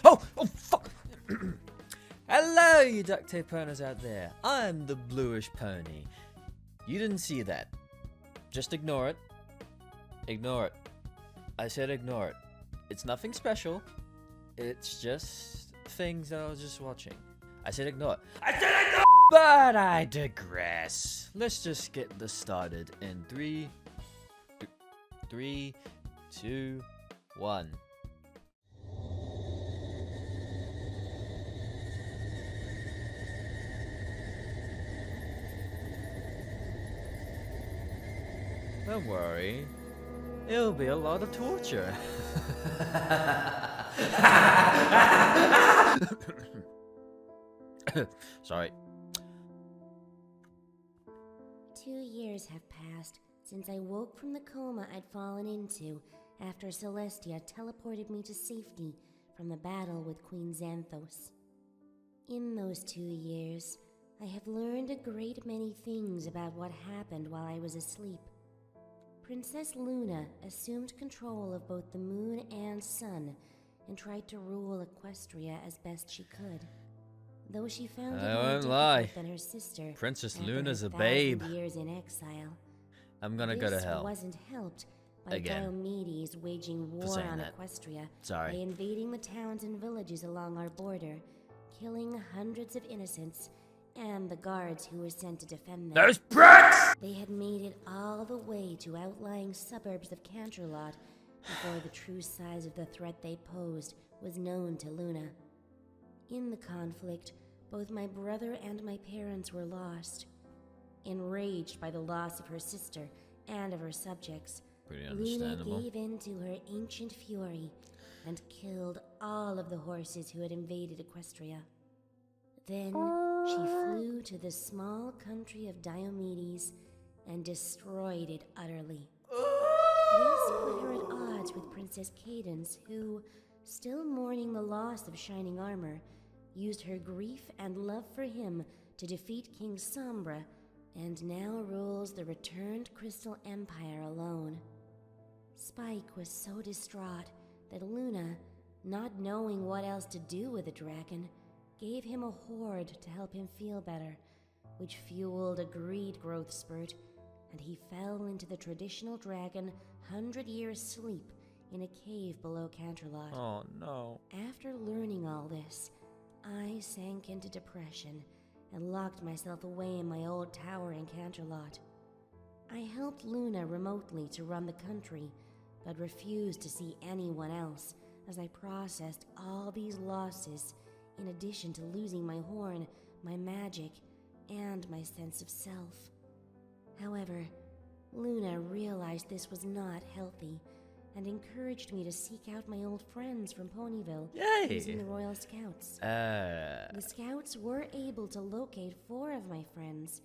Oh, fuck! Hello, you duct tape owners out there. I'm the bluish pony. You didn't see that. Just ignore it. Ignore it. I said ignore it. It's nothing special. It's just things that I was just watching. I said ignore it. I said ignore! But I digress. Let's just get this started in 3, 2, 1. Don't worry. It'll be a lot of torture. Sorry. 2 years have passed since I woke from the coma I'd fallen into after Celestia teleported me to safety from the battle with Queen Xanthos. In those 2 years, I have learned a great many things about what happened while I was asleep. Princess Luna assumed control of both the moon and sun and tried to rule Equestria as best she could. Though she found it more difficult than her sister, Princess Luna's a babe. Years in exile. I'm gonna go to hell. This wasn't helped by Again. Diomedes waging war on Equestria by invading the towns and villages along our border, killing hundreds of innocents and the guards who were sent to defend them. Those brats! They had made it all the way to outlying suburbs of Canterlot before the true size of the threat they posed was known to Luna. In the conflict, both my brother and my parents were lost. Enraged by the loss of her sister and of her subjects, Luna gave in to her ancient fury and killed all of the horses who had invaded Equestria. Then she flew to the small country of Diomedes and destroyed it utterly. This put her at odds with Princess Cadence, who, still mourning the loss of Shining Armor, used her grief and love for him to defeat King Sombra, and now rules the returned Crystal Empire alone. Spike was so distraught that Luna, not knowing what else to do with the dragon, gave him a horde to help him feel better, which fueled a greed growth spurt, and he fell into the traditional dragon 100-year sleep in a cave below Canterlot. Oh no. After learning all this, I sank into depression and locked myself away in my old tower in Canterlot. I helped Luna remotely to run the country, but refused to see anyone else as I processed all these losses, in addition to losing my horn, my magic, and my sense of self. However, Luna realized this was not healthy and encouraged me to seek out my old friends from Ponyville using the Royal Scouts. The Scouts were able to locate 4 of my friends,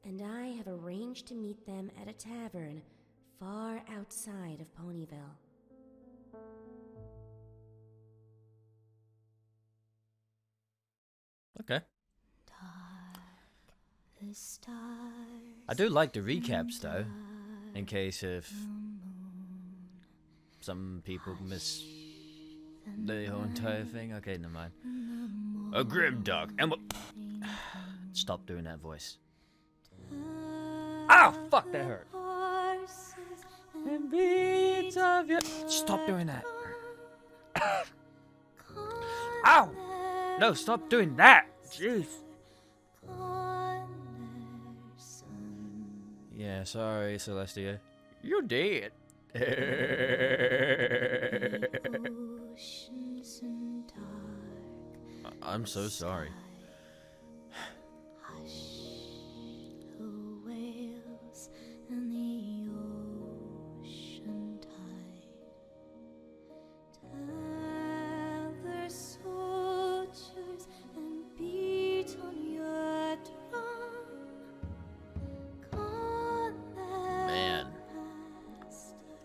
and I have arranged to meet them at a tavern far outside of Ponyville. Okay. I do like the recaps though, in case if some people miss the whole entire thing. Okay, never mind. A grim dark and stop doing that voice. Ow! Fuck, that hurt. And beats of your... Stop doing that. Ow! No, stop doing that. Jeez. Yeah, sorry, Celestia. You're dead. I'm so sorry.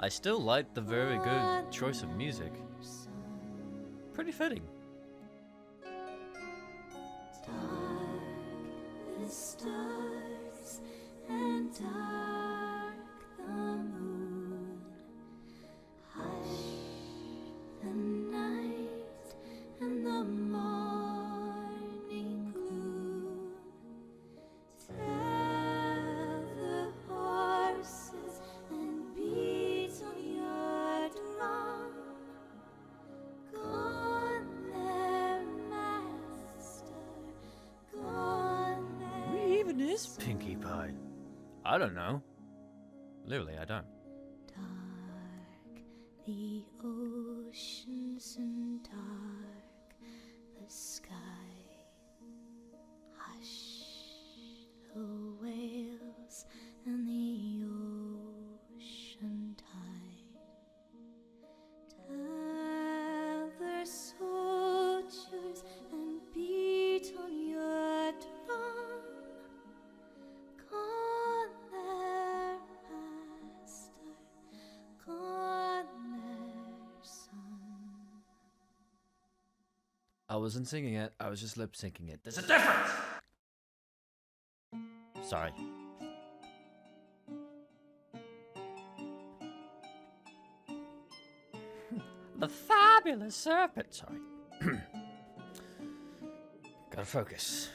I still like the very good choice of music. Pretty fitting. Dark the stars and dark. I don't know. Literally, I don't. Dark the oceans and dark the sky. Hush the whales and the ocean tide. Tell their soldiers and beat on your drum. Call their master, call their son. I wasn't singing it, I was just lip syncing it. There's a difference! Sorry. The fabulous serpent. Sorry. Gotta focus.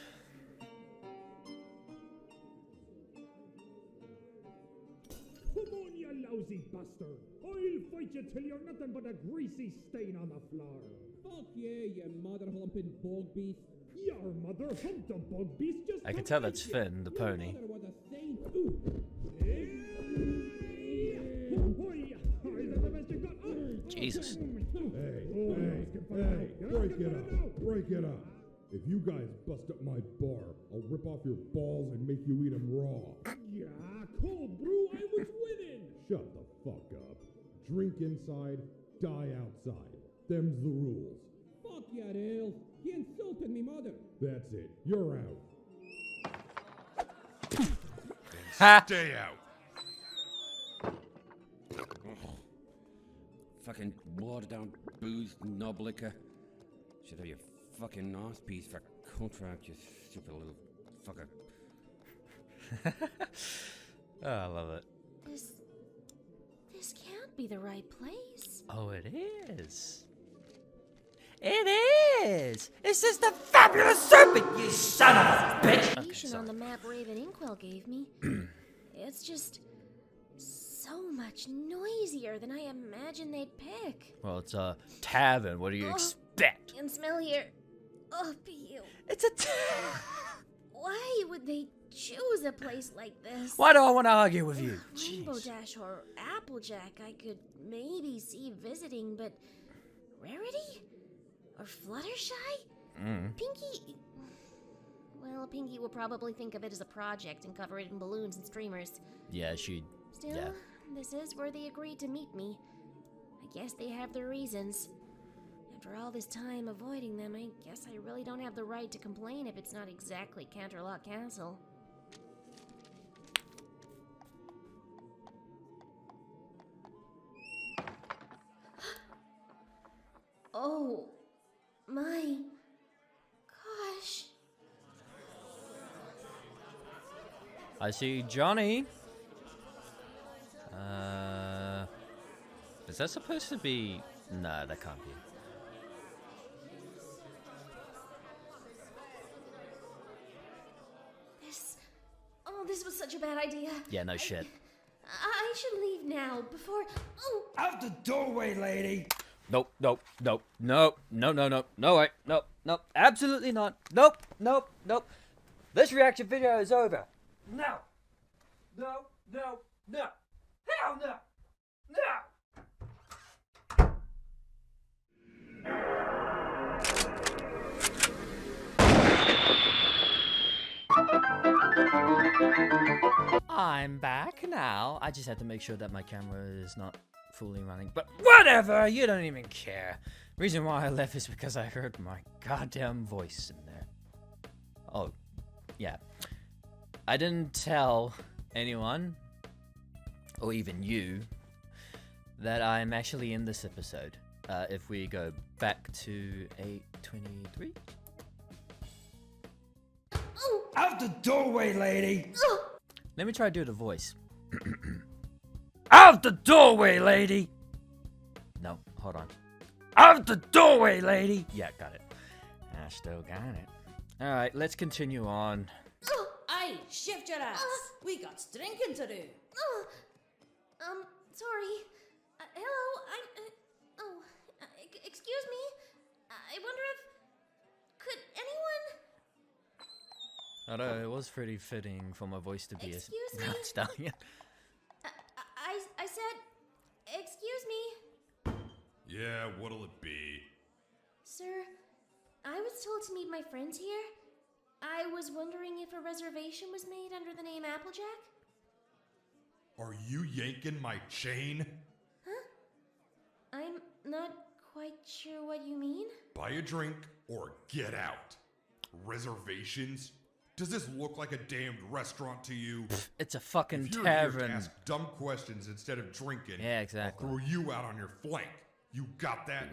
Come on, you lousy bastard! I'll fight you till you're nothing but a greasy stain on the floor. Fuck yeah, you mother-humping bog beast. Your mother humped a bug beast just I can to tell fight that's you. Finn, the pony. Your mother was a saint. Ooh. Ahoy! Is that the best you got? Jesus. Hey, break it up. Break it up. If you guys bust up my bar, I'll rip off your balls and make you eat them raw. Yeah, cool, brew. I was winning. Shut the fuck up. Drink inside, die outside. Them's the rules. Fuck you, hell. He insulted me mother. That's it. You're out. Ha! Stay out. Fucking watered down booze, knob liquor. Should have your fucking ass piece for contract, you stupid little fucker. Oh, I love it. This can't be the right place. Oh, it is. It is! This is the fabulous serpent, you son of a bitch! Okay, Location on sorry. the map Raven Inkwell gave me. It's just so much noisier than I imagined they'd pick. Well, it's a tavern. What do you expect? I can smell here. Oh, you. It's a tavern. Why would they choose a place like this? Why do I want to argue with you? Rainbow Jeez. Dash or Applejack I could maybe see visiting, but Rarity? Or Fluttershy? Pinky? Well, Pinky will probably think of it as a project and cover it in balloons and streamers. Yeah, she. Still, Yeah. this is where they agreed to meet me. I guess they have their reasons. After all this time avoiding them, I guess I really don't have the right to complain if it's not exactly Canterlot Castle. Oh, my gosh. I see Johnny. Is that supposed to be? No, that can't be. This was such a bad idea. Yeah, no shit. I should leave now before. Oh, Out the doorway, lady. Nope, nope, nope, nope, no, no, no, no way, nope, nope, absolutely not. Nope, nope, nope. This reaction video is over. No, no, no, no, hell no, no. I'm back now. I just had to make sure that my camera is not fully running, but whatever, you don't even care. Reason why I left is because I heard my goddamn voice in there. Oh, yeah. I didn't tell anyone, or even you, that I'm actually in this episode. If we go back to 8:23. Out the doorway, lady. Let me try to do the voice. Out the doorway, lady. No, hold on. Out the doorway, lady. Yeah, got it. I still got it. Alright, let's continue on. Aye, shift your ass. We got drinking to do. Sorry. Hello, excuse me. I wonder if... Could anyone... Although it was pretty fitting for my voice to be Excuse a me? mouth stallion. I said, excuse me. Yeah, what'll it be? Sir, I was told to meet my friends here. I was wondering if a reservation was made under the name Applejack? Are you yanking my chain? I'm not quite sure what you mean. Buy a drink or get out. Reservations? Does this look like a damned restaurant to you? It's a fucking If you're here to tavern. ask dumb questions instead of drinking, Yeah, exactly. I'll throw you out on your flank. You got that?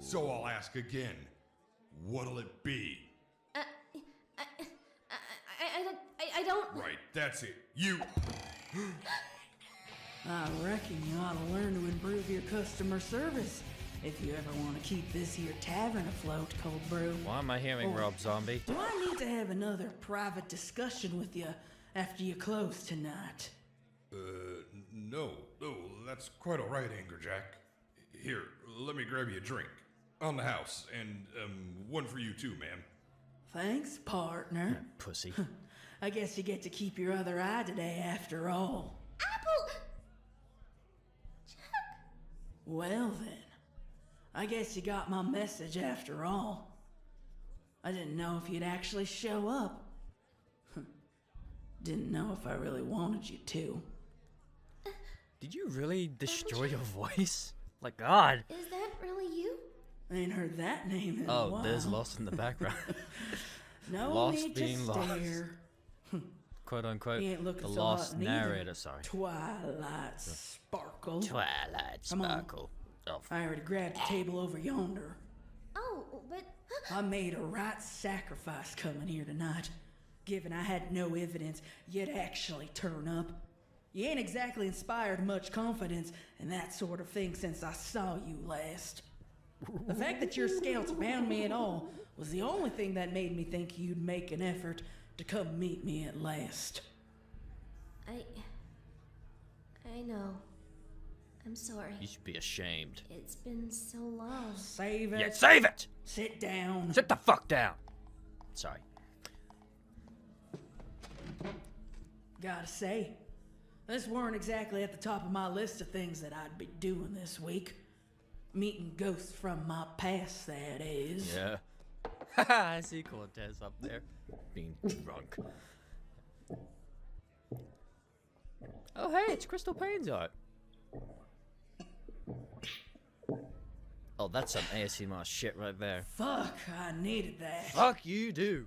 So I'll ask again. What'll it be? I don't. Right, that's it. You. I reckon you ought to learn to improve your customer service if you ever want to keep this here tavern afloat, Cold Brew. Why am I hearing Oh. Rob Zombie? Do I need to have another private discussion with you after you close tonight? No, that's quite all right, Applejack. Here, let me grab you a drink. On the house, and, one for you too, ma'am. Thanks, partner. Pussy. I guess you get to keep your other eye today after all. Apple! Well then, I guess you got my message after all. I didn't know if you'd actually show up. Didn't know if I really wanted you to. Did you really destroy your voice? Like, God. Is that really you? I ain't heard that name in a Oh, while. there's Lost in the background. No Lost need being to lost. stare. Quote unquote. He ain't looking The so lost hot neither. narrator, sorry. Twilight Sparkle. Twilight Come on. Sparkle. Oh, I already grabbed the table over yonder. Oh, but. I made a right sacrifice coming here tonight, given I had no evidence you'd actually turn up. You ain't exactly inspired much confidence in that sort of thing since I saw you last. The fact that your scouts found me at all was the only thing that made me think you'd make an effort to come meet me at last. I know. I'm sorry. you should be ashamed. It's been so long. Save it. Yeah, save it! Sit down. Sit the fuck down! Sorry. Gotta say, this weren't exactly at the top of my list of things that I'd be doing this week. Meeting ghosts from my past, that is. Yeah. I see Cortez up there. Being drunk. Oh, hey, it's Crystal Payne's art. Oh, that's some ASMR shit right there. Fuck, I needed that. Fuck you do.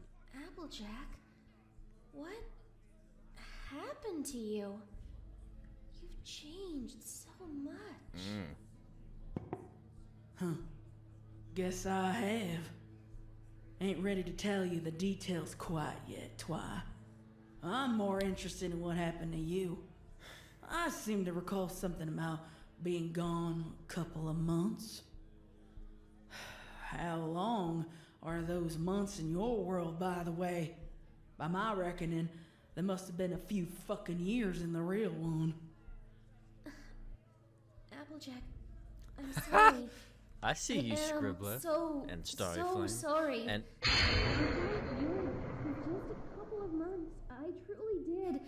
Applejack, what happened to you? You've changed so much. Guess I have. Ain't ready to tell you the details quite yet, Twy. I'm more interested in what happened to you. I seem to recall something about being gone a couple of months. How long are those months in your world, by the way? By my reckoning, there must have been a few fucking years in the real one. Applejack, I'm sorry. I see you, I am Scribbler. so, and Starry so Flame. sorry. And For just a couple of months, I truly did.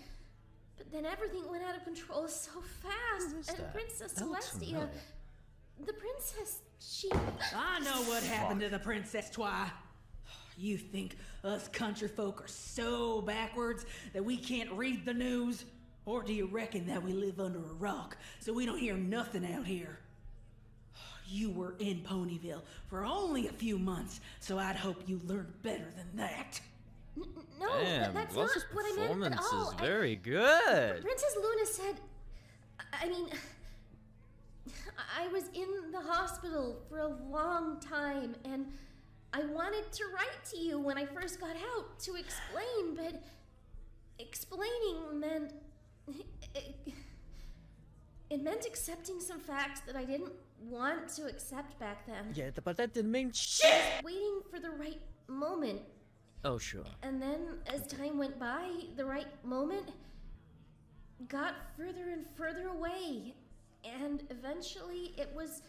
But then everything went out of control so fast. Who is And that? Princess That looks Celestia, familiar. the princess, she. I know what happened to the Princess Twy. You think us country folk are so backwards that we can't read the news? Or do you reckon that we live under a rock so we don't hear nothing out here? You were in Ponyville for only a few months, so I'd hope you learned better than that. No, damn, that's not Ross's what I meant performance at all. is very good. Princess Luna said. I mean. I was in the hospital for a long time, and I wanted to write to you when I first got out to explain, but explaining meant. It meant accepting some facts that I didn't want to accept back then. Yeah, but that didn't mean shit! Waiting for the right moment. Oh, sure. And then, as time went by, the right moment got further and further away. And eventually, it was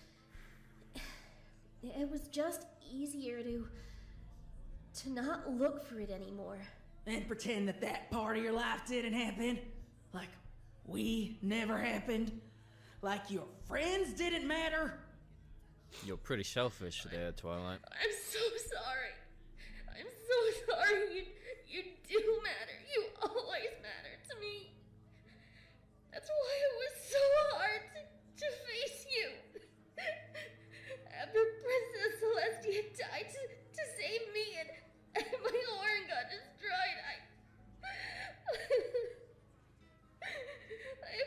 just easier to not look for it anymore. and pretend that that part of your life didn't happen? Like we never happened? Like your friends didn't matter? You're pretty selfish there, Twilight. I'm so sorry. I'm so sorry. You do matter. You always matter to me. That's why it was so hard to face you. After Princess Celestia died to save me and my horn got destroyed, I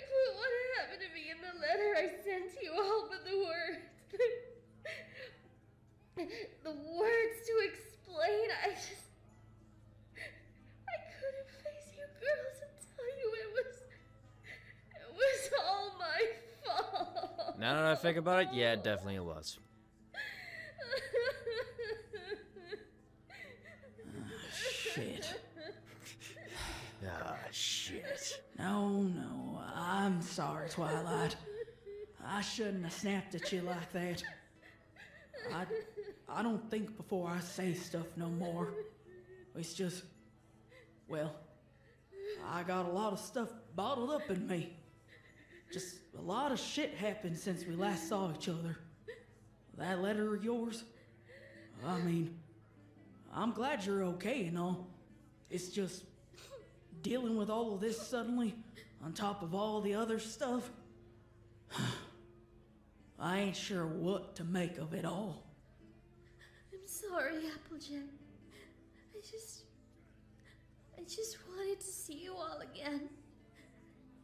put what happened to me in the letter I sent you, all but the words. The words to explain, I couldn't face you girls and tell you it was all my fault. Now that I think about it, yeah, definitely it was. Shit. Ah, shit. No, I'm sorry, Twilight. I shouldn't have snapped at you like that. I don't think before I say stuff no more. It's just, well, I got a lot of stuff bottled up in me. Just a lot of shit happened since we last saw each other. That letter of yours, I mean, I'm glad you're okay and all. It's just dealing with all of this suddenly on top of all the other stuff. I ain't sure what to make of it all. I'm sorry, Applejack. I just wanted to see you all again.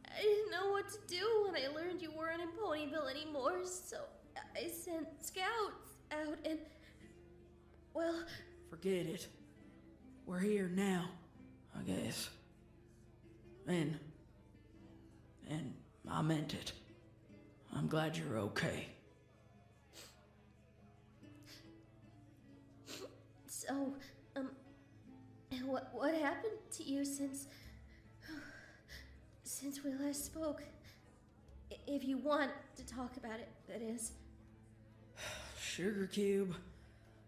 I didn't know what to do when I learned you weren't in Ponyville anymore, so I sent scouts out and, well... Forget it. We're here now, I guess. And I meant it. I'm glad you're okay. So, what happened to you since we last spoke? If you want to talk about it, that is. Sugar Cube,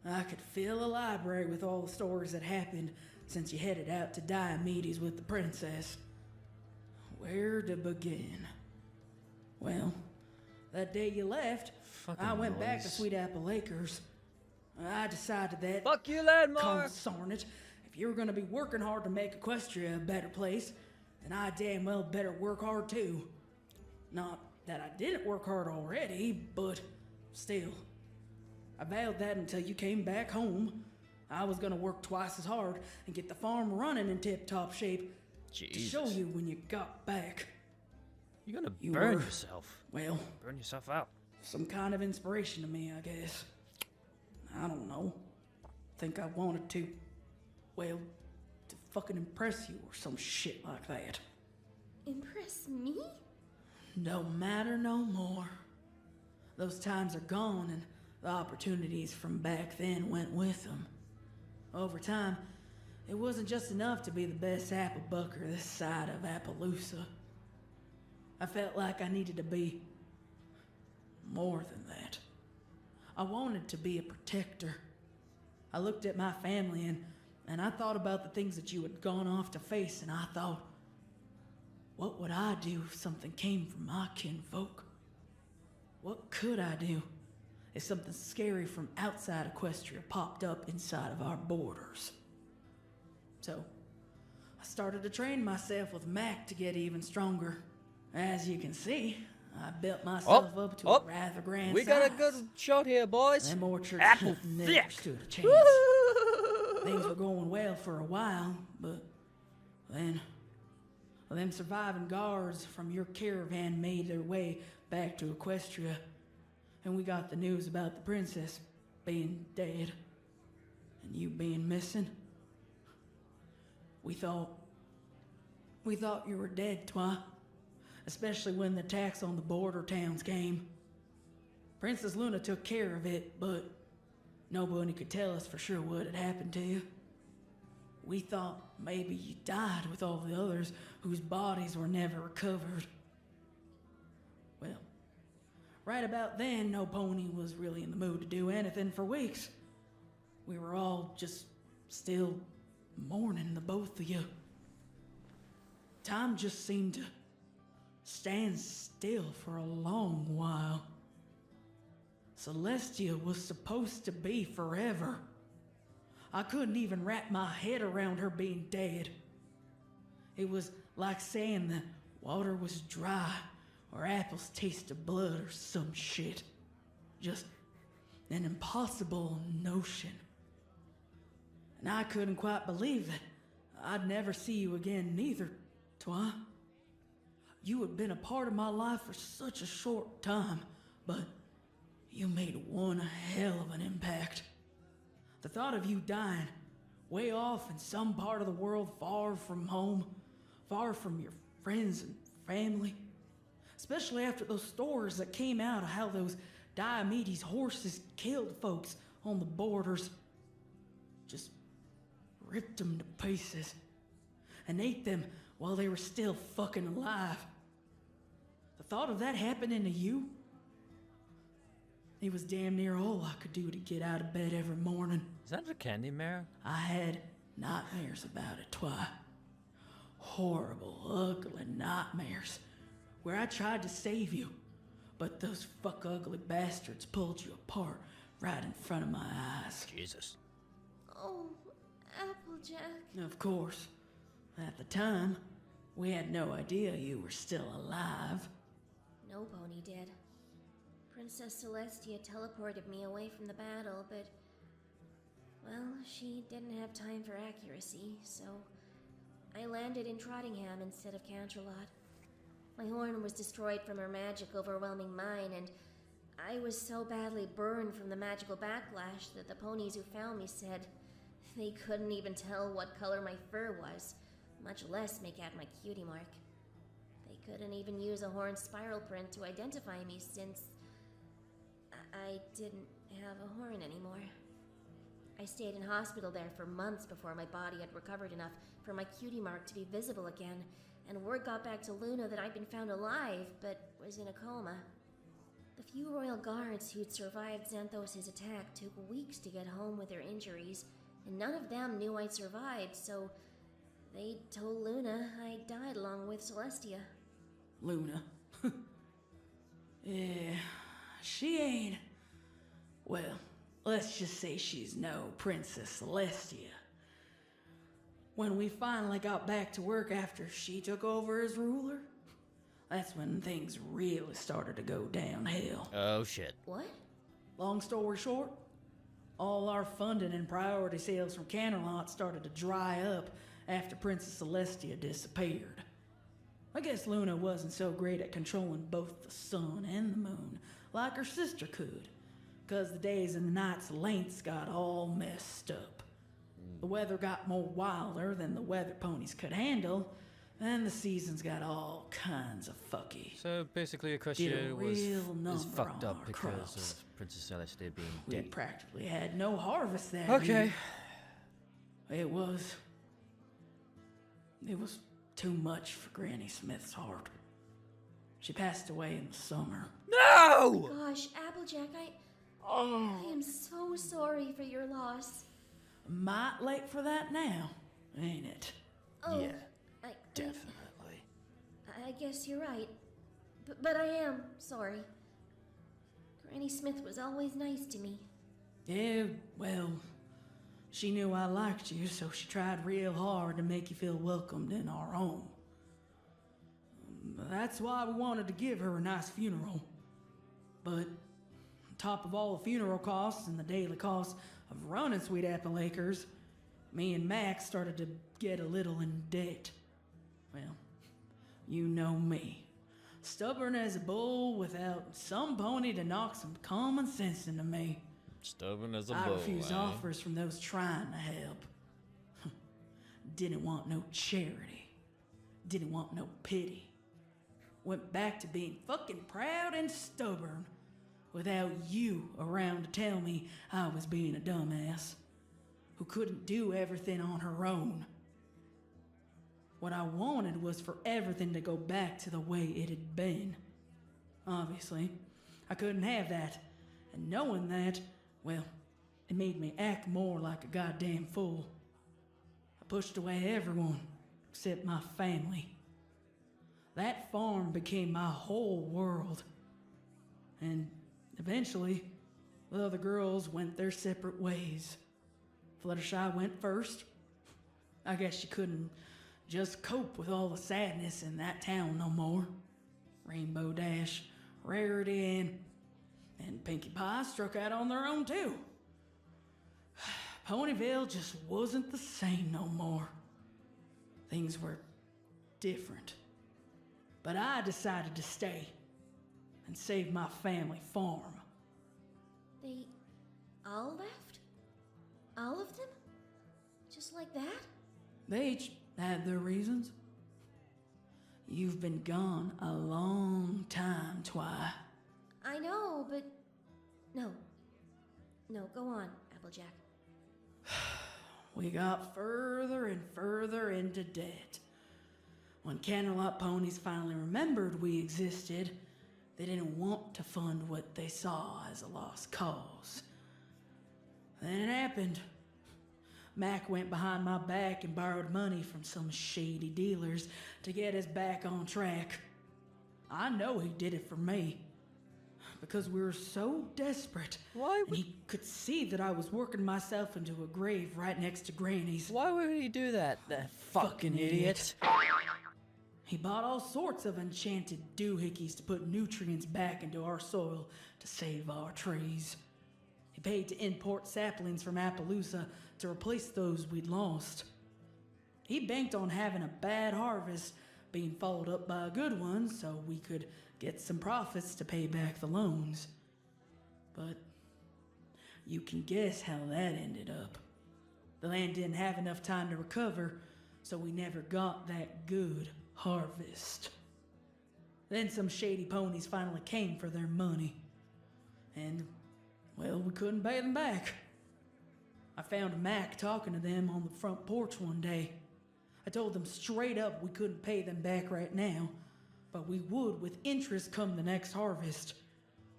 I could fill a library with all the stories that happened since you headed out to Diomedes with the princess. Where to begin? Well, that day you left, Fucking I went back to noise. Sweet Apple Acres. I decided that, Fuck you, landmark! consarn it, if you were going to be working hard to make Equestria a better place, then I damn well better work hard too. Not that I didn't work hard already, but still. I vowed that until you came back home. I was going to work twice as hard and get the farm running in tip-top shape to Jesus. show you when you got back. You're gonna You burn were- yourself. Well, Burn yourself out. some kind of inspiration to me, I guess. I don't know. Think I wanted to, well, to fucking impress you or some shit like that. Impress me? Don't matter no more. Those times are gone and the opportunities from back then went with them. Over time, it wasn't just enough to be the best apple bucker this side of Appaloosa. I felt like I needed to be more than that. I wanted to be a protector. I looked at my family and I thought about the things that you had gone off to face, and I thought, what would I do if something came from my kinfolk? What could I do if something scary from outside Equestria popped up inside of our borders? So, I started to train myself with Mac to get even stronger. As you can see, I built myself up to a rather grand We size. got a good shot here, boys. Them orchards Apple never thick. stood a chance. Things were going well for a while, but then them surviving guards from your caravan made their way back to Equestria, and we got the news about the princess being dead and you being missing. We thought you were dead, Twi, especially when the attacks on the border towns came. Princess Luna took care of it, but nobody could tell us for sure what had happened to you. We thought maybe you died with all the others whose bodies were never recovered. Well, right about then, no pony was really in the mood to do anything for weeks. We were all just still mourning the both of you. Time just seemed to stand still for a long while. Celestia was supposed to be forever. I couldn't even wrap my head around her being dead. It was like saying that water was dry or apples tasted blood or some shit. Just an impossible notion. And I couldn't quite believe that I'd never see you again neither, Twi. You had been a part of my life for such a short time, but you made one hell of an impact. The thought of you dying way off in some part of the world far from home, far from your friends and family, especially after those stories that came out of how those Diomedes horses killed folks on the borders, just ripped them to pieces and ate them while they were still fucking alive. The thought of that happening to you, it was damn near all I could do to get out of bed every morning. Is that a candy mare? I had nightmares about it, Twi. Horrible, ugly nightmares where I tried to save you, but those fuck ugly bastards pulled you apart right in front of my eyes. Jesus. Oh, Applejack. Of course, at the time, we had no idea you were still alive. No pony did. Princess Celestia teleported me away from the battle, but, well, she didn't have time for accuracy, so I landed in Trottingham instead of Canterlot. My horn was destroyed from her magic overwhelming mine, and I was so badly burned from the magical backlash that the ponies who found me said they couldn't even tell what color my fur was, much less make out my cutie mark. They couldn't even use a horn spiral print to identify me since I didn't have a horn anymore. I stayed in hospital there for months before my body had recovered enough for my cutie mark to be visible again, and word got back to Luna that I'd been found alive, but was in a coma. The few royal guards who'd survived Xanthos' attack took weeks to get home with their injuries, and none of them knew I'd survived, so they told Luna I died along with Celestia. Luna? Yeah, she ain't... Well, let's just say she's no Princess Celestia. When we finally got back to work after she took over as ruler, that's when things really started to go downhill. Oh, shit. What? Long story short, all our funding and priority sales from Canterlot started to dry up after Princess Celestia disappeared. I guess Luna wasn't so great at controlling both the sun and the moon like her sister could, because the days and the nights' lengths got all messed up. The weather got more wilder than the weather ponies could handle, and the seasons got all kinds of fucky. So basically, Equestria was fucked up because of Princess Celestia being We dead. practically had no harvest that Okay. year. It was too much for Granny Smith's heart. She passed away in the summer. No! Gosh, Applejack, I am so sorry for your loss. Might late for that now, ain't it? Oh, Yeah, I definitely. I guess you're right. But I am sorry. Granny Smith was always nice to me. Yeah, well, she knew I liked you, so she tried real hard to make you feel welcomed in our home. That's why we wanted to give her a nice funeral. But on top of all the funeral costs and the daily costs of running Sweet Apple Acres, me and Max started to get a little in debt. Well, you know me. Stubborn as a bull without some pony to knock some common sense into me. Stubborn as a I bull, refused eh? offers from those trying to help. Didn't want no charity. Didn't want no pity. Went back to being fucking proud and stubborn without you around to tell me I was being a dumbass who couldn't do everything on her own. What I wanted was for everything to go back to the way it had been. Obviously, I couldn't have that, and knowing that, well, it made me act more like a goddamn fool. I pushed away everyone except my family. That farm became my whole world. And eventually, the other girls went their separate ways. Fluttershy went first. I guess she couldn't just cope with all the sadness in that town no more. Rainbow Dash, Rarity, and Pinkie Pie struck out on their own too. Ponyville just wasn't the same no more. Things were different. But I decided to stay and save my family farm. They all left? All of them? Just like that? They each had their reasons. You've been gone a long time, Twy. I know, but... No. No, go on, Applejack. We got further and further into debt. When Canterlot Ponies finally remembered we existed, they didn't want to fund what they saw as a lost cause. Then it happened. Mac went behind my back and borrowed money from some shady dealers to get us back on track. I know he did it for me. Because we were so desperate. And he could see that I was working myself into a grave right next to Granny's. Why would he do that? That fucking idiot. He bought all sorts of enchanted doohickeys to put nutrients back into our soil to save our trees. He paid to import saplings from Appaloosa to replace those we'd lost. He banked on having a bad harvest being followed up by a good one so we could get some profits to pay back the loans. But you can guess how that ended up. The land didn't have enough time to recover, so we never got that good harvest. Then some shady ponies finally came for their money. And, well, we couldn't pay them back. I found Mac talking to them on the front porch one day. I told them straight up we couldn't pay them back right now, but we would with interest come the next harvest,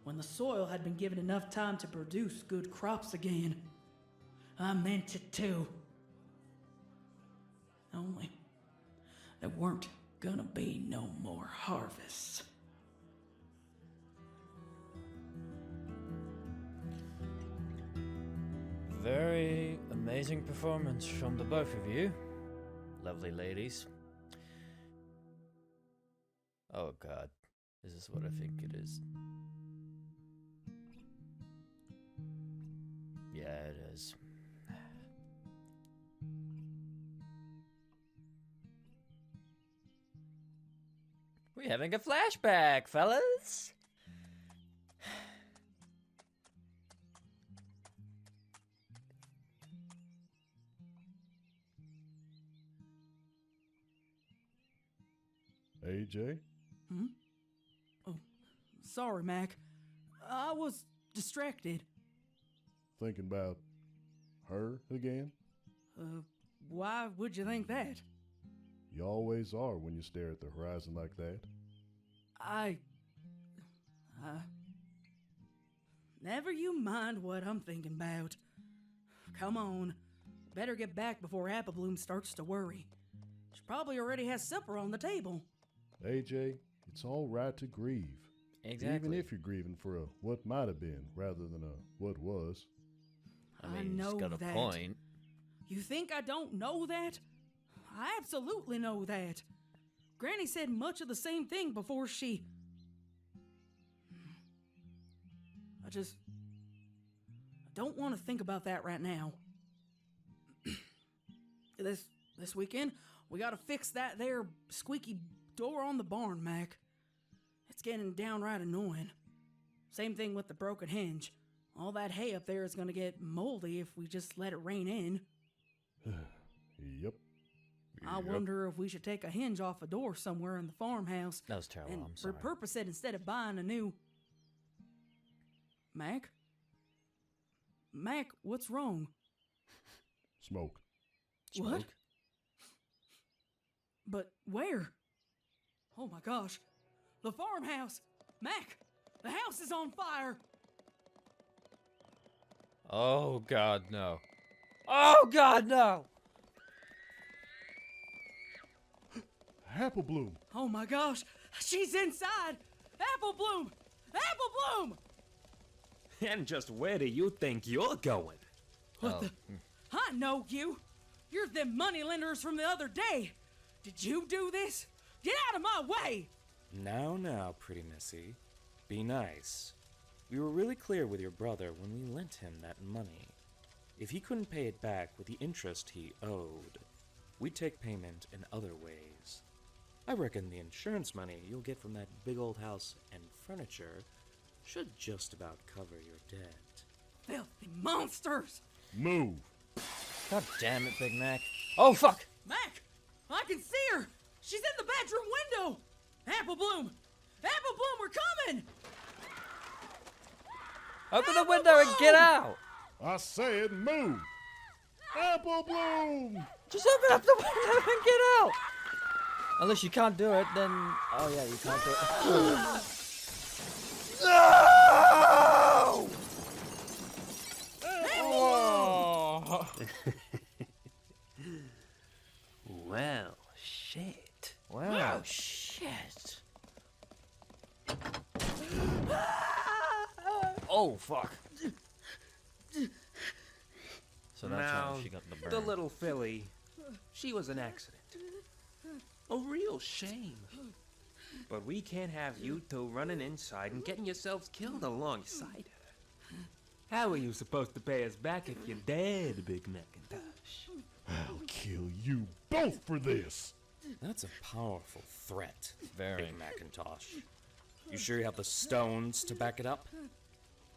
when the soil had been given enough time to produce good crops again. I meant it too. Only there weren't gonna be no more harvests. Very amazing performance from the both of you. Lovely ladies. Oh god, this is what I think it is. Yeah, it is. We're having a flashback, fellas. AJ? Oh, sorry, Mac. I was distracted. Thinking about her again? Why would you think that? You always are when you stare at the horizon like that. Never you mind what I'm thinking about. Come on. Better get back before Apple Bloom starts to worry. She probably already has supper on the table. AJ, it's all right to grieve. Exactly. Even if you're grieving for a what might have been rather than a what was. I mean, I he's know got a that. point. You think I don't know that? I absolutely know that. Granny said much of the same thing before she... I don't want to think about that right now. This weekend, we gotta fix that there squeaky door on the barn, Mac. It's getting downright annoying. Same thing with the broken hinge. All that hay up there is gonna get moldy if we just let it rain in. Yep. I wonder if we should take a hinge off a door somewhere in the farmhouse. That was terrible, and I'm sorry. repurpose it instead of buying a new... Mac? Mac, what's wrong? Smoke. What? But where? Oh my gosh. The farmhouse! Mac! The house is on fire! Oh god, no. Oh god, no! Apple Bloom. Oh my gosh, she's inside! Apple Bloom! Apple Bloom! And just where do you think you're going? What the? I know you! You're them moneylenders from the other day! Did you do this? Get out of my way! Now, pretty missy. Be nice. We were really clear with your brother when we lent him that money. If he couldn't pay it back with the interest he owed, we'd take payment in other ways. I reckon the insurance money you'll get from that big old house and furniture should just about cover your debt. Filthy monsters! Move. God damn it, Big Mac. Oh, fuck! Mac! I can see her! She's in the bedroom window! Apple Bloom! Apple Bloom, we're coming! Open the window and get out! I said move. Apple Bloom. Just open up the window and get out! Unless you can't do it, then... Oh, yeah, you can't do it. No! Oh. Well, shit. Wow, shit. Oh, fuck. So that's Now, how she got the burn. the little filly, she was an accident. A real shame. But we can't have you two running inside and getting yourselves killed alongside her. How are you supposed to pay us back if you're dead, Big Macintosh? I'll kill you both for this. That's a powerful threat, Very. Big Macintosh. You sure you have the stones to back it up?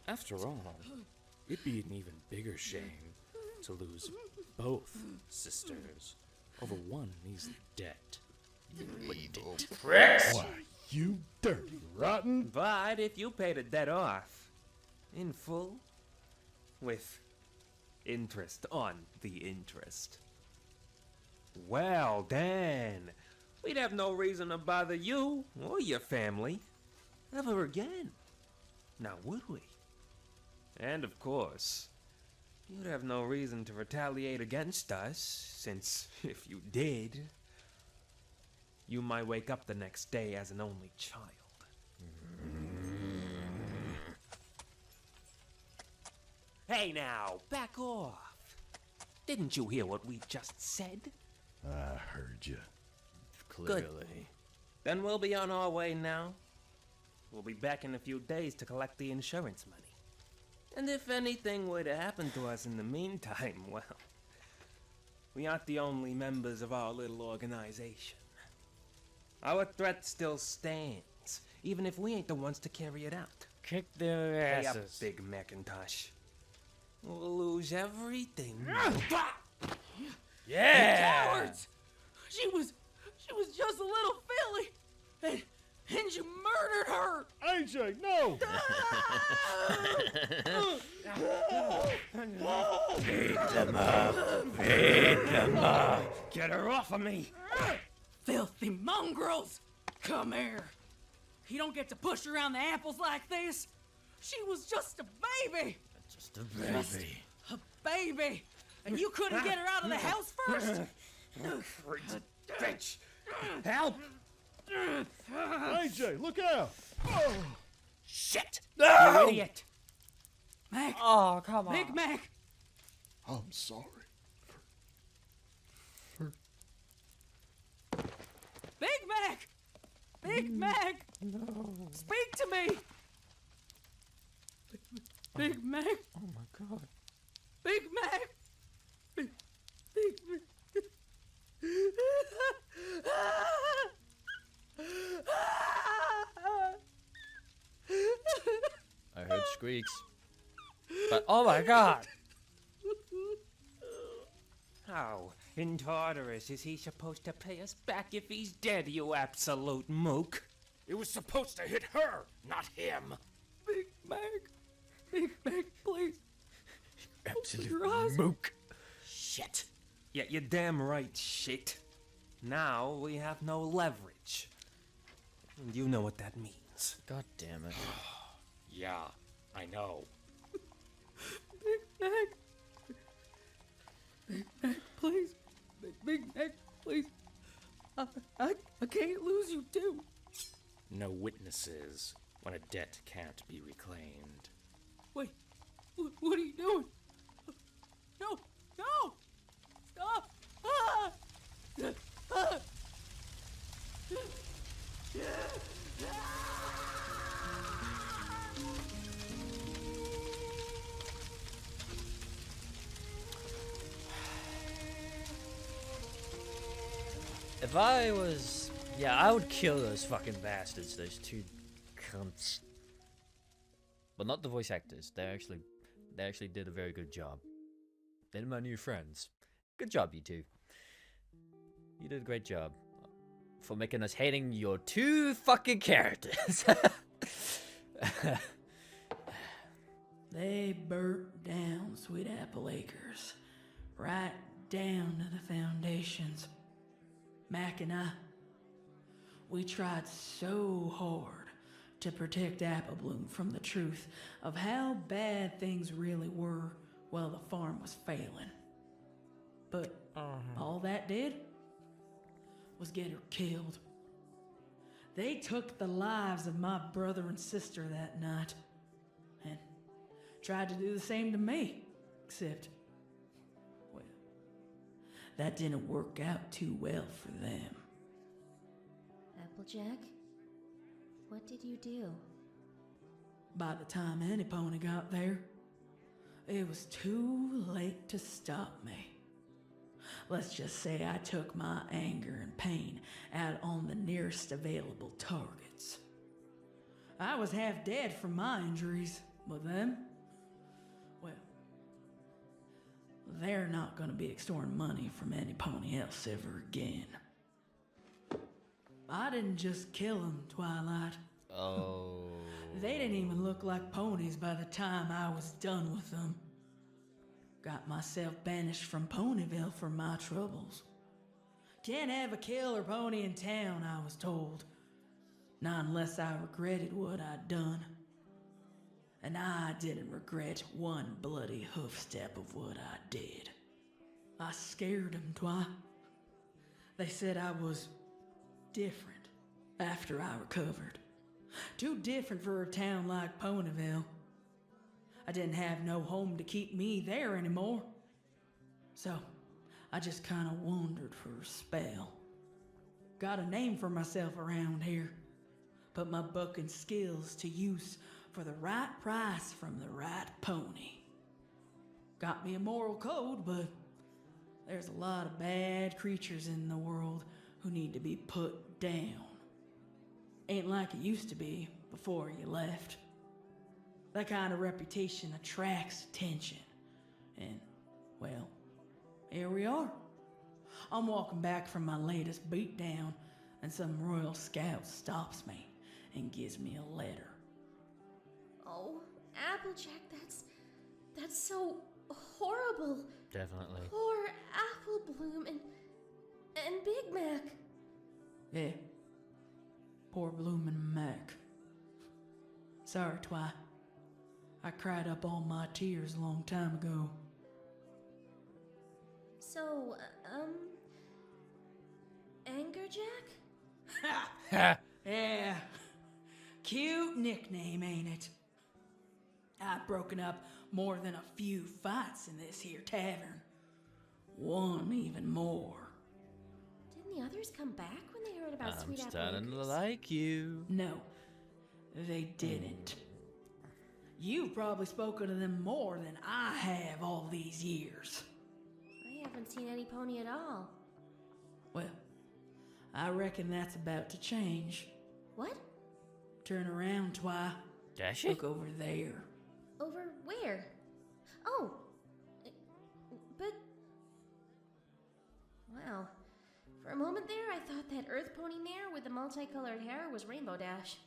After all, it'd be an even bigger shame to lose both sisters over one measly debt. Pricks! Why, you dirty rotten. But if you pay the debt off, in full, with interest on the interest, well then, we'd have no reason to bother you or your family ever again. Now would we? And of course, you'd have no reason to retaliate against us, since if you did, you might wake up the next day as an only child. Hey now, back off. Didn't you hear what we just said? I heard you. Clearly. Then we'll be on our way now. We'll be back in a few days to collect the insurance money. And if anything were to happen to us in the meantime, well, we aren't the only members of our little organization. Our threat still stands, even if we ain't the ones to carry it out. Kick their Hey up, asses. Big Macintosh. We'll lose everything. Yeah! Cowards! She was just a little filly, and you murdered her! AJ, no! Beat them up! Get her off of me! Filthy mongrels! Come here! You don't get to push around the apples like this! She was just a baby! Just a baby. A baby! And you couldn't get her out of the house first? Bitch! Help! AJ, look out! Shit! No! You idiot! Mac! Oh, come on. Big Mac! I'm sorry. Big Mac! Big Mac! No. Speak to me! Big Mac! Oh my god. Big Mac! Big Mac! I heard squeaks. But, oh my god. How in Tartarus is he supposed to pay us back if he's dead, you absolute mook? It was supposed to hit her, not him. Big Mac! Big Mac, please! Absolute your eyes. mook. Shit. Yeah, you're damn right, shit. Now we have no leverage. And you know what that means. God damn it. Yeah, I know. Big Mac! Big Mac, please! Big Mac, please! I can't no witnesses when a debt can't be reclaimed. Wait, what are you doing? No, no! Stop! Ah! Ah! If I was... Yeah, I would kill those fucking bastards, those two cunts. But not the voice actors. They actually did a very good job. They're my new friends. Good job, you two. You did a great job. For making us hating your two fucking characters. They burnt down Sweet Apple Acres, right down to the foundations. Mac and I, we tried so hard to protect Apple Bloom from the truth of how bad things really were while the farm was failing. But all that did was get her killed. They took the lives of my brother and sister that night and tried to do the same to me, except, well, that didn't work out too well for them. Applejack, what did you do? By the time any pony got there, it was too late to stop me. Let's just say I took my anger and pain out on the nearest available targets. I was half dead from my injuries, but them, well, they're not going to be extorting money from any pony else ever again. I didn't just kill them, Twilight. Oh. They didn't even look like ponies by the time I was done with them. Got myself banished from Ponyville for my troubles. Can't have a killer pony in town, I was told. Not unless I regretted what I'd done. And I didn't regret one bloody hoof step of what I did. I scared them, Twi. They said I was different after I recovered. Too different for a town like Ponyville. I didn't have no home to keep me there anymore. So, I just kinda wandered for a spell. Got a name for myself around here. Put my bucking skills to use for the right price from the right pony. Got me a moral code, but there's a lot of bad creatures in the world who need to be put down. Ain't like it used to be before you left. That kind of reputation attracts attention. And, well, here we are. I'm walking back from my latest beatdown, and some royal scout stops me and gives me a letter. Oh, Applejack, that's so horrible. Definitely. Poor Apple Bloom and Big Mac. Yeah. Poor Bloomin' Mac. Sorry, Twi. I cried up all my tears a long time ago. So, Angerjack? Ha! Yeah. Cute nickname, ain't it? I've broken up more than a few fights in this here tavern. One even more. Didn't the others come back when they heard about Sweet Apple starting to Acres? like you. No, they didn't. You've probably spoken to them more than I have all these years. I haven't seen any pony at all. Well, I reckon that's about to change. What? Turn around, Twi. Does she? Look over there. Over where? Oh. But... Wow. For a moment there, I thought that earth pony mare with the multicolored hair was Rainbow Dash.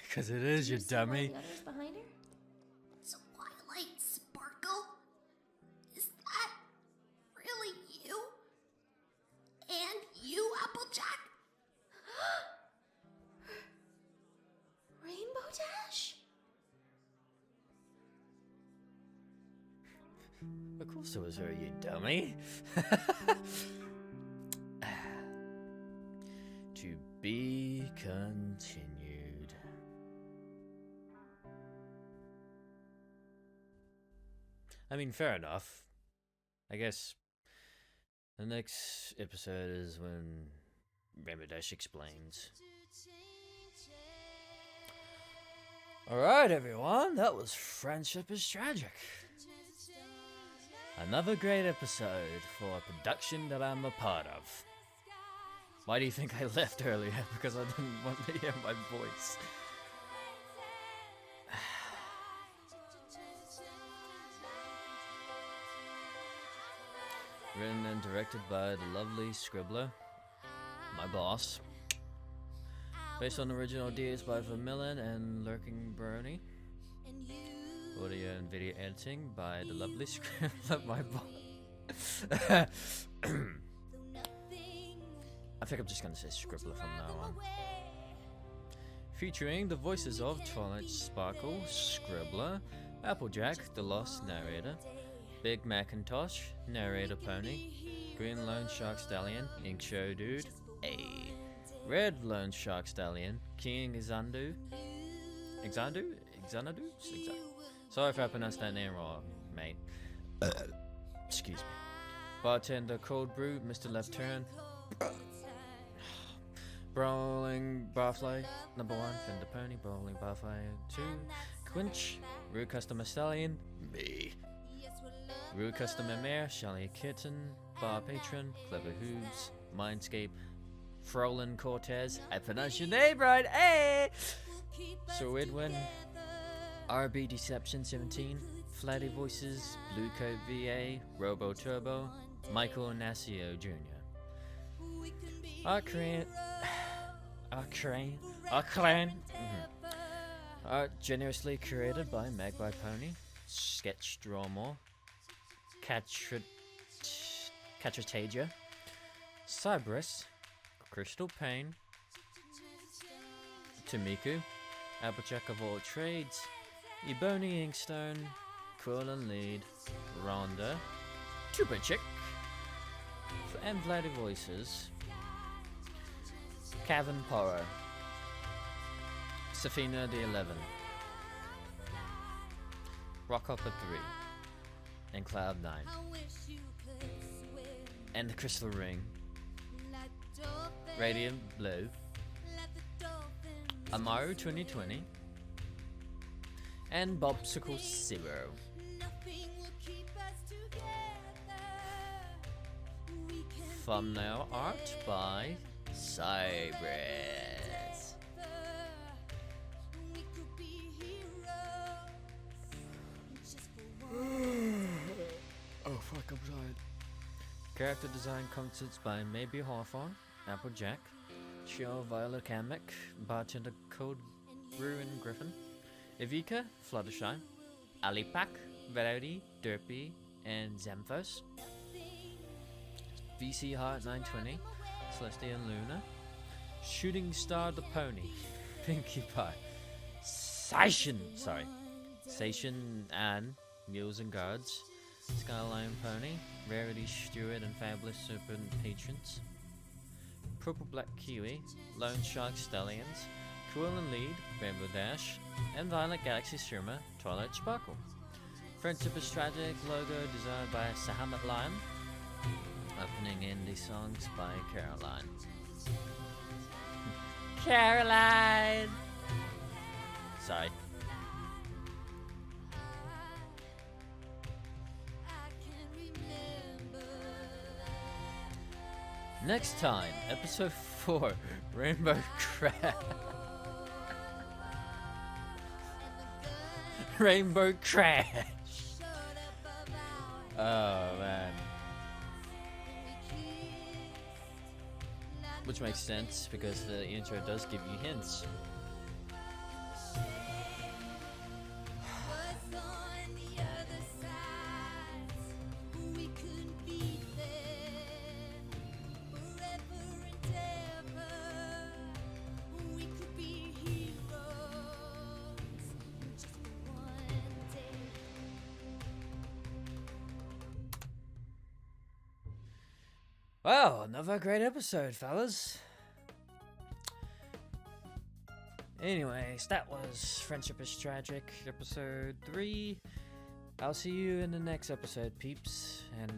Because it is, you See one of dummy. the others behind her? Twilight Sparkle? Is that really you? And you, Applejack? Rainbow Dash? Of course it was her, you dummy. To be continued. I mean, fair enough. I guess the next episode is when Rainbow Dash explains. Alright, everyone, that was Friendship is Tragic. Another great episode for a production that I'm a part of. Why do you think I left earlier? Because I didn't want to hear my voice. Written and directed by the lovely Scribbler, my boss. Based on original ideas by Vermillion and Lurking Brony. Audio and video editing by the lovely Scribbler, my boss. I think I'm just gonna say Scribbler from now on. Featuring the voices of Twilight Sparkle, Scribbler, Applejack, the Lost Narrator, Big Macintosh, Narrator Pony, Green Lone Shark Stallion, Ink Show Dude, A. Red Lone Shark Stallion, King Xanadu. Sorry if I pronounced that name wrong, mate. Excuse me. Bartender Cold Brew, Mr. Left Turn. Brawling Barfly, number 1, Fender Pony, Brawling Barfly 2, Quinch, Rude Customer Stallion, me. Rude Customer Mare, Shelly Kitten, Bar Patron, Clever Hooves, Mindscape, Frolin Cortez, I pronounced your name right, hey! Sir Edwin, RB Deception 17, Flatty Voices, Blue Coat VA, Robo Turbo, Michael Nasio Jr. Art generously curated by Magpie Pony, Sketch Drawmore, Catratagia, Cybrus, Crystal Pain, Tamiku, Applejack of all trades, Ebony Inkstone, Quill and Lead, Rhonda, Tuba Chick, and Vladdy Voices, Cavern Porro, Safina the 11, Rockhopper 3, and Cloud 9, and the Crystal Ring, Radiant Blue, Amaru 2020, and Bobsicle 0. Thumbnail art by Cybrus. Oh fuck, I'm tired. Character design concepts by Maybe Hawthorne, Applejack, Chill Violet Kamek, Bartender Code Ruin Griffin, Evika, Fluttershy, Alipak, Verity, Derpy, and Zamphos, VC Heart 920, Celestia and Luna, Shooting Star the Pony, Pinkie Pie, Sation and Mules and Guards, Skyline Pony, Rarity Stewart and Fabulous Serpent Patrons, Purple Black Kiwi, Lone Shark Stallions, Quill and Lead, Rainbow Dash, and Violet Galaxy Streamer, Twilight Sparkle. Friendship is Tragic logo designed by Sahamat Lion. Opening indie songs by Caroline. Caroline! Sorry. Next time, episode 4, Rainbow Crash. Rainbow Crash. Oh man. Which makes sense because the intro does give you hints. Well, another great episode, fellas. Anyways, that was Friendship is Tragic, episode 3. I'll see you in the next episode, peeps. And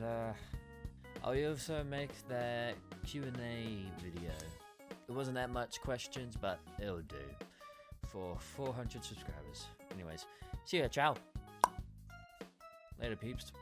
I'll also make that Q&A video. It wasn't that much questions, but it'll do. For 400 subscribers. Anyways, see ya, ciao. Later, peeps.